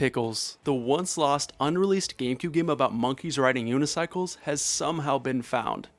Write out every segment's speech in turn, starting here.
Pickles, the once lost unreleased GameCube game about monkeys riding unicycles, has somehow been found.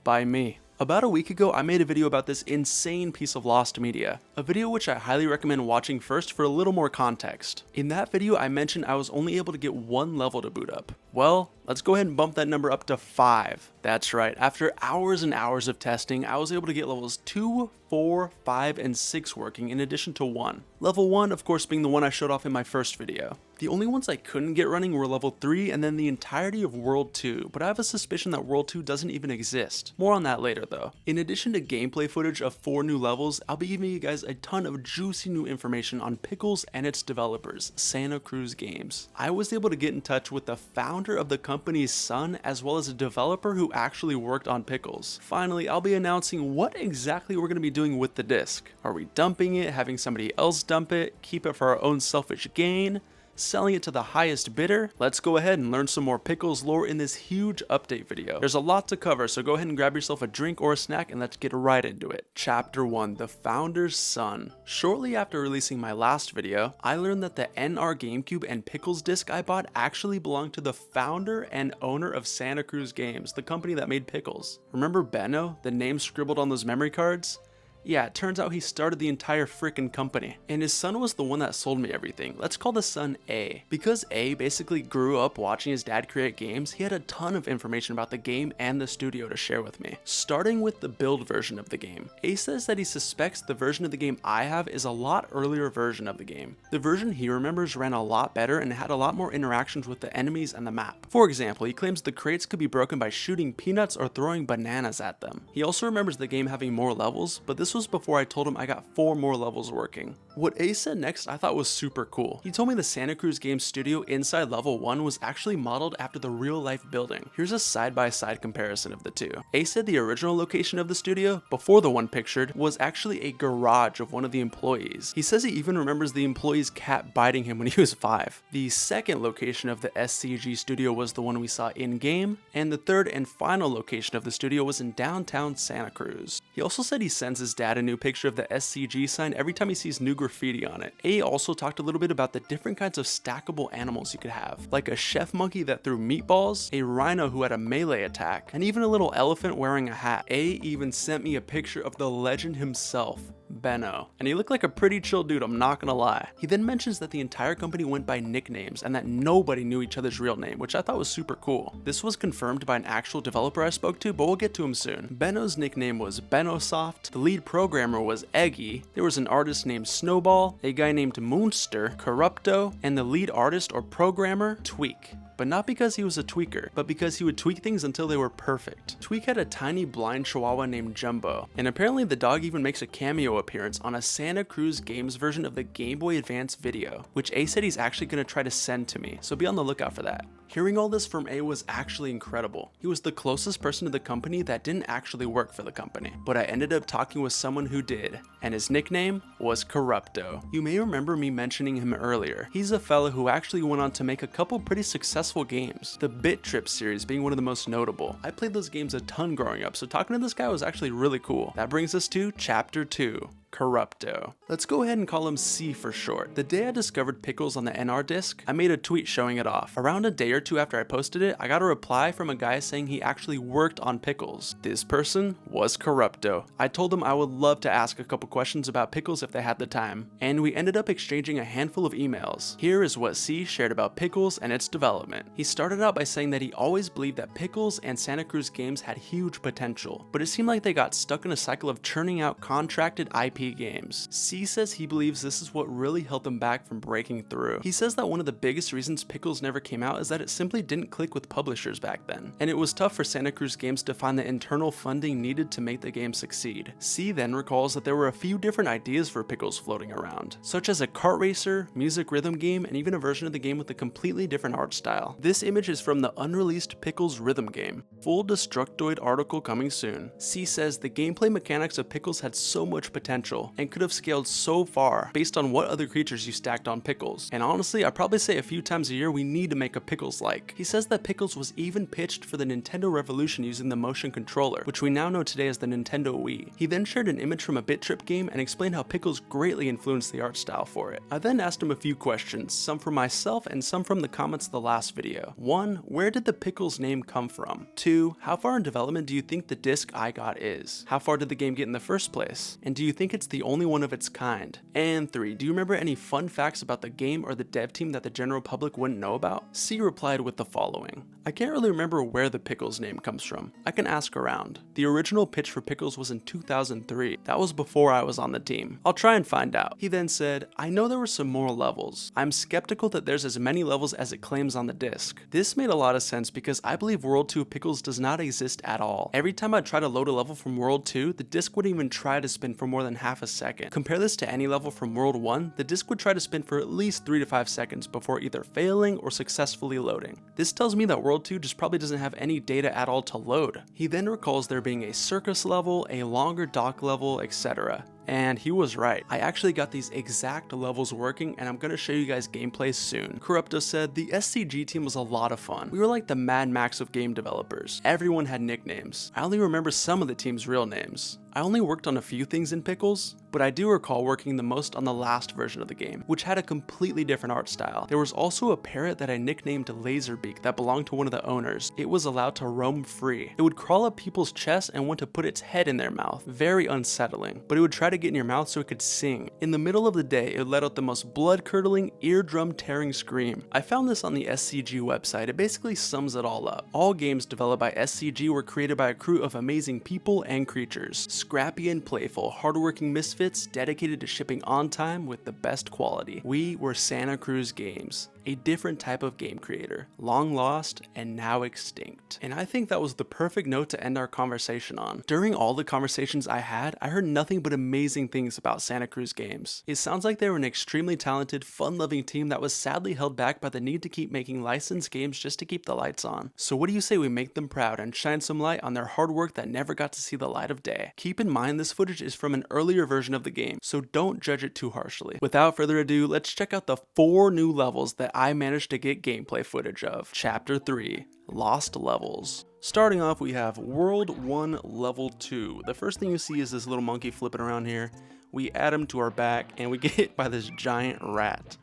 By me. About a week ago, I made a video about this insane piece of lost media, a video which I highly recommend watching first for a little more context. In that video, I mentioned I was only able to get one level to boot up. Well, let's go ahead and bump that number up to 5. That's right, after hours and hours of testing, I was able to get levels 2, 4, 5, and 6 working in addition to 1. Level 1, of course, being the one I showed off in my first video. The only ones I couldn't get running were level 3 and then the entirety of World 2, but I have a suspicion that World 2 doesn't even exist. More on that later though. In addition to gameplay footage of 4 new levels, I'll be giving you guys a ton of juicy new information on Pickles and its developers, Santa Cruz Games. I was able to get in touch with the founder of the company's son as well as a developer who actually worked on Pickles. Finally, I'll be announcing what exactly we're going to be doing with the disc. Are we dumping it, having somebody else dump it, keep it for our own selfish gain? Selling it to the highest bidder? Let's go ahead and learn some more Pickles lore in this huge update video. There's a lot to cover, so go ahead and grab yourself a drink or a snack and let's get right into it. Chapter 1, the founder's son. Shortly after releasing my last video, I learned that the NR GameCube and Pickles disc I bought actually belonged to the founder and owner of Santa Cruz Games, the company that made Pickles. Remember Benno, the name scribbled on those memory cards? Yeah, it turns out he started the entire frickin' company. And his son was the one that sold me everything. Let's call the son A. Because A basically grew up watching his dad create games, he had a ton of information about the game and the studio to share with me. Starting with the build version of the game. A says that he suspects the version of the game I have is a lot earlier version of the game. The version he remembers ran a lot better and had a lot more interactions with the enemies and the map. For example, he claims the crates could be broken by shooting peanuts or throwing bananas at them. He also remembers the game having more levels, but this was before I told him I got 4 more levels working. What A said next I thought was super cool. He told me the Santa Cruz Games studio inside level 1 was actually modeled after the real life building. Here's a side-by-side comparison of the two. A said the original location of the studio, before the one pictured, was actually a garage of one of the employees. He says he even remembers the employee's cat biting him when he was 5. The second location of the SCG studio was the one we saw in-game, and the third and final location of the studio was in downtown Santa Cruz. He also said he sends his dad a new picture of the SCG sign every time he sees new graffiti on it. A also talked a little bit about the different kinds of stackable animals you could have, like a chef monkey that threw meatballs, a rhino who had a melee attack, and even a little elephant wearing a hat. A even sent me a picture of the legend himself, Benno, and he looked like a pretty chill dude, I'm not gonna lie. He then mentions that the entire company went by nicknames and that nobody knew each other's real name, which I thought was super cool. This was confirmed by an actual developer I spoke to, but we'll get to him soon. Benno's nickname was Bennosoft, the lead programmer was Eggy, there was an artist named Snowball, a guy named Moonster, Corrupto, and the lead artist or programmer, Tweak. But not because he was a tweaker, but because he would tweak things until they were perfect. Tweak had a tiny blind chihuahua named Jumbo, and apparently the dog even makes a cameo appearance on a Santa Cruz Games version of the Game Boy Advance video, which A said he's actually going to try to send to me, so be on the lookout for that. Hearing all this from A was actually incredible. He was the closest person to the company that didn't actually work for the company, but I ended up talking with someone who did, and his nickname was Corrupto. You may remember me mentioning him earlier. He's a fella who actually went on to make a couple pretty successful games, the Bit Trip series being one of the most notable. I played those games a ton growing up, so talking to this guy was actually really cool. That brings us to Chapter 2. Corrupto. Let's go ahead and call him C for short. The day I discovered Pickles on the NR disc, I made a tweet showing it off. Around a day or two after I posted it, I got a reply from a guy saying he actually worked on Pickles. This person was Corrupto. I told him I would love to ask a couple questions about Pickles if they had the time, and we ended up exchanging a handful of emails. Here is what C shared about Pickles and its development. He started out by saying that he always believed that Pickles and Santa Cruz Games had huge potential, but it seemed like they got stuck in a cycle of churning out contracted IP games. C says he believes this is what really held them back from breaking through. He says that one of the biggest reasons Pickles never came out is that it simply didn't click with publishers back then, and it was tough for Santa Cruz Games to find the internal funding needed to make the game succeed. C then recalls that there were a few different ideas for Pickles floating around, such as a kart racer, music rhythm game, and even a version of the game with a completely different art style. This image is from the unreleased Pickles rhythm game. Full Destructoid article coming soon. C says the gameplay mechanics of Pickles had so much potential exponential and could have scaled so far based on what other creatures you stacked on Pickles. And honestly, I'd probably say a few times a year we need to make a Pickles-like. He says that Pickles was even pitched for the Nintendo Revolution using the motion controller, which we now know today as the Nintendo Wii. He then shared an image from a Bit Trip game and explained how Pickles greatly influenced the art style for it. I then asked him a few questions, some from myself and some from the comments of the last video. 1. Where did the Pickles name come from? 2. How far in development do you think the disc I got is? How far did the game get in the first place? And do you think it's the only one of its kind? And 3. Do you remember any fun facts about the game or the dev team that the general public wouldn't know about? C replied with the following. I can't really remember where the Pickles name comes from. I can ask around. The original pitch for Pickles was in 2003. That was before I was on the team. I'll try and find out. He then said, I know there were some more levels. I'm skeptical that there's as many levels as it claims on the disc. This made a lot of sense because I believe World 2 Pickles does not exist at all. Every time I try to load a level from World 2, the disc wouldn't even try to spin for more than half a second. Compare this to any level from World 1, the disc would try to spin for at least 3 to 5 seconds before either failing or successfully loading. This tells me that World 2 just probably doesn't have any data at all to load. He then recalls there being a circus level, a longer dock level, etc. And he was right. I actually got these exact levels working and I'm gonna show you guys gameplay soon. Corrupto said, the SCG team was a lot of fun. We were like the Mad Max of game developers. Everyone had nicknames. I only remember some of the team's real names. I only worked on a few things in Pickles, but I do recall working the most on the last version of the game, which had a completely different art style. There was also a parrot that I nicknamed Laserbeak that belonged to one of the owners. It was allowed to roam free. It would crawl up people's chests and want to put its head in their mouth. Very unsettling, but it would try to get in your mouth so it could sing. In the middle of the day, it would let out the most blood-curdling, eardrum-tearing scream. I found this on the SCG website. It basically sums it all up. All games developed by SCG were created by a crew of amazing people and creatures. Scrappy and playful, hardworking misfits dedicated to shipping on time with the best quality. We were Santa Cruz Games, a different type of game creator, long lost and now extinct. And I think that was the perfect note to end our conversation on. During all the conversations I had, I heard nothing but amazing things about Santa Cruz Games. It sounds like they were an extremely talented, fun-loving team that was sadly held back by the need to keep making licensed games just to keep the lights on. So what do you say we make them proud and shine some light on their hard work that never got to see the light of day? Keep in mind this footage is from an earlier version of the game, so don't judge it too harshly. Without further ado, let's check out the 4 new levels that I managed to get gameplay footage of. Chapter 3, Lost Levels. Starting off, we have World 1 Level 2. The first thing you see is this little monkey flipping around here. We add him to our back and we get hit by this giant rat.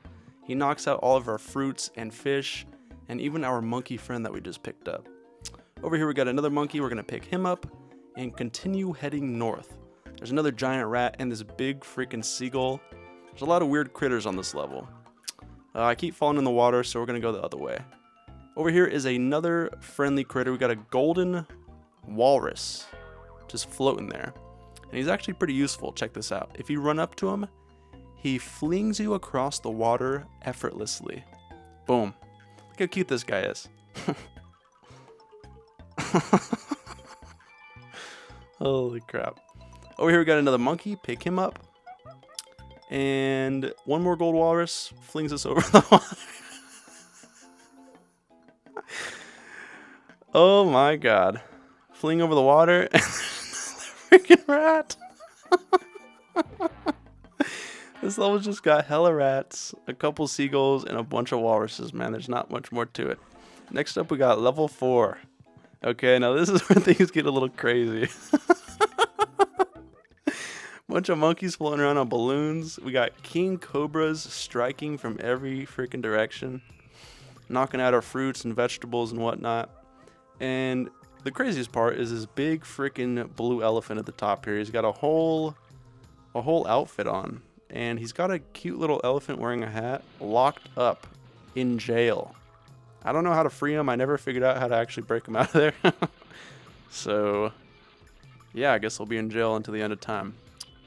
He knocks out all of our fruits and fish and even our monkey friend that we just picked up. Over here we got another monkey. We're gonna pick him up and continue heading north. There's another giant rat and this big freaking seagull. There's a lot of weird critters on this level. I keep falling in the water, so we're gonna go the other way. Over here is another friendly critter. We got a golden walrus just floating there. And he's actually pretty useful. Check this out. If you run up to him, he flings you across the water effortlessly. Boom. Look how cute this guy is. Holy crap. Over here we got another monkey. Pick him up. And one more gold walrus flings us over the water. Oh my god. Fling over the water and freaking rat. This level just got hella rats, a couple seagulls, and a bunch of walruses, man. There's not much more to it. Next up, we got level 4. Okay, now this is where things get a little crazy. Bunch of monkeys floating around on balloons. We got king cobras striking from every freaking direction, knocking out our fruits and vegetables and whatnot. And the craziest part is this big freaking blue elephant at the top here. He's got a whole outfit on, and he's got a cute little elephant wearing a hat locked up in jail. I don't know how to free him. I never figured out how to actually break him out of there. So yeah, I guess he'll be in jail until the end of time.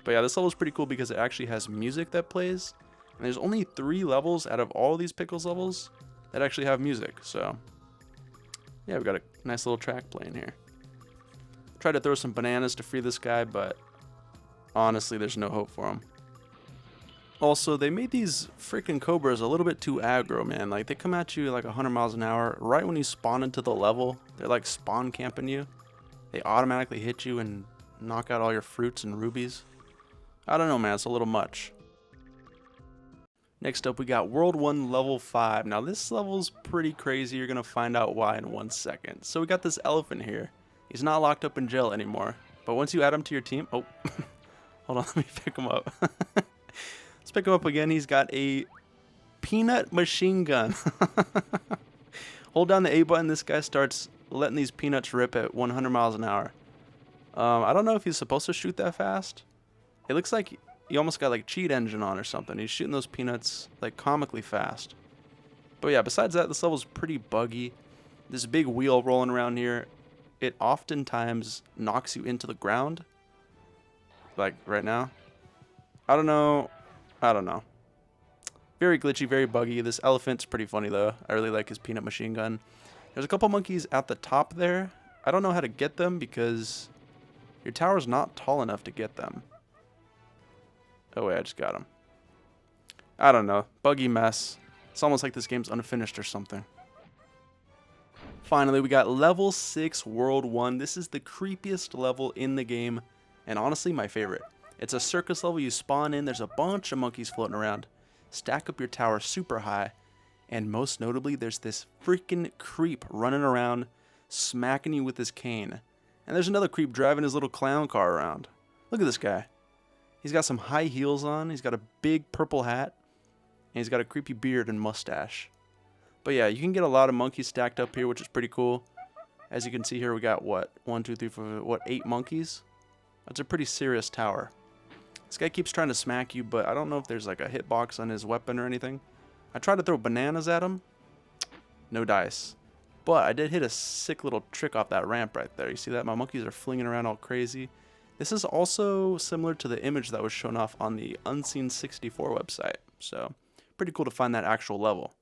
But yeah, this level is pretty cool because it actually has music that plays. And there's only 3 levels out of all these Pickles levels that actually have music. So yeah, we got a nice little track playing here. Tried to throw some bananas to free this guy, but honestly, there's no hope for him. Also, they made these freaking cobras a little bit too aggro, man. Like, they come at you like 100 miles an hour right when you spawn into the level. They're like spawn camping you. They automatically hit you and knock out all your fruits and rubies. I don't know, man, it's a little much. Next up, we got World 1 Level 5. Now, this level's pretty crazy. You're going to find out why in 1 second. So we got this elephant here. He's not locked up in jail anymore. But once you add him to your team... Oh, hold on, let me pick him up. Let's pick him up again. He's got a peanut machine gun. Hold down the A button. This guy starts letting these peanuts rip at 100 miles an hour. I don't know if he's supposed to shoot that fast. It looks like he almost got like cheat engine on or something. He's shooting those peanuts like comically fast. But yeah, besides that, this level's pretty buggy. This big wheel rolling around here, it oftentimes knocks you into the ground. Like right now. I don't know. Very glitchy, very buggy. This elephant's pretty funny though. I really like his peanut machine gun. There's a couple monkeys at the top there. I don't know how to get them because your tower's not tall enough to get them. Oh wait, I just got him. I don't know. Buggy mess. It's almost like this game's unfinished or something. Finally, we got Level 6 World 1. This is the creepiest level in the game, and honestly, my favorite. It's a circus level. You spawn in, there's a bunch of monkeys floating around. Stack up your tower super high, and most notably, there's this freaking creep running around, smacking you with his cane. And there's another creep driving his little clown car around. Look at this guy. He's got some high heels on, he's got a big purple hat, and he's got a creepy beard and mustache. But yeah, you can get a lot of monkeys stacked up here, which is pretty cool. As you can see here, we got what? 1, 2, 3, 4, what? 8 monkeys? That's a pretty serious tower. This guy keeps trying to smack you, but I don't know if there's like a hitbox on his weapon or anything. I tried to throw bananas at him. No dice. But I did hit a sick little trick off that ramp right there. You see that? My monkeys are flinging around all crazy. This is also similar to the image that was shown off on the Unseen 64 website. So, pretty cool to find that actual level.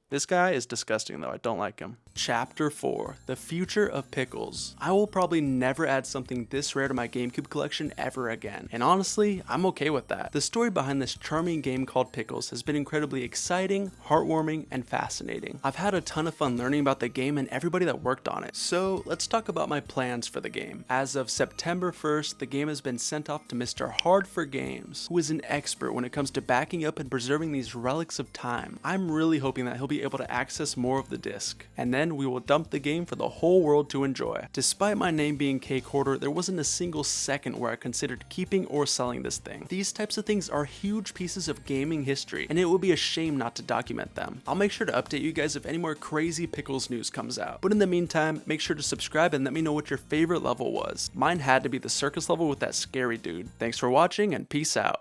This guy is disgusting though, I don't like him. Chapter 4, The Future of Pickles. I will probably never add something this rare to my GameCube collection ever again, and honestly, I'm okay with that. The story behind this charming game called Pickles has been incredibly exciting, heartwarming, and fascinating. I've had a ton of fun learning about the game and everybody that worked on it. So let's talk about my plans for the game. As of September 1st, the game has been sent off to Mr. Hard for Games, who is an expert when it comes to backing up and preserving these relics of time. I'm really hoping that he'll be able to access more of the disc, and then we will dump the game for the whole world to enjoy. Despite my name being Cake Hoarder, there wasn't a single second where I considered keeping or selling this thing. These types of things are huge pieces of gaming history, and it would be a shame not to document them. I'll make sure to update you guys if any more crazy Pickles news comes out. But in the meantime, make sure to subscribe and let me know what your favorite level was. Mine had to be the circus level with that scary dude. Thanks for watching, and peace out.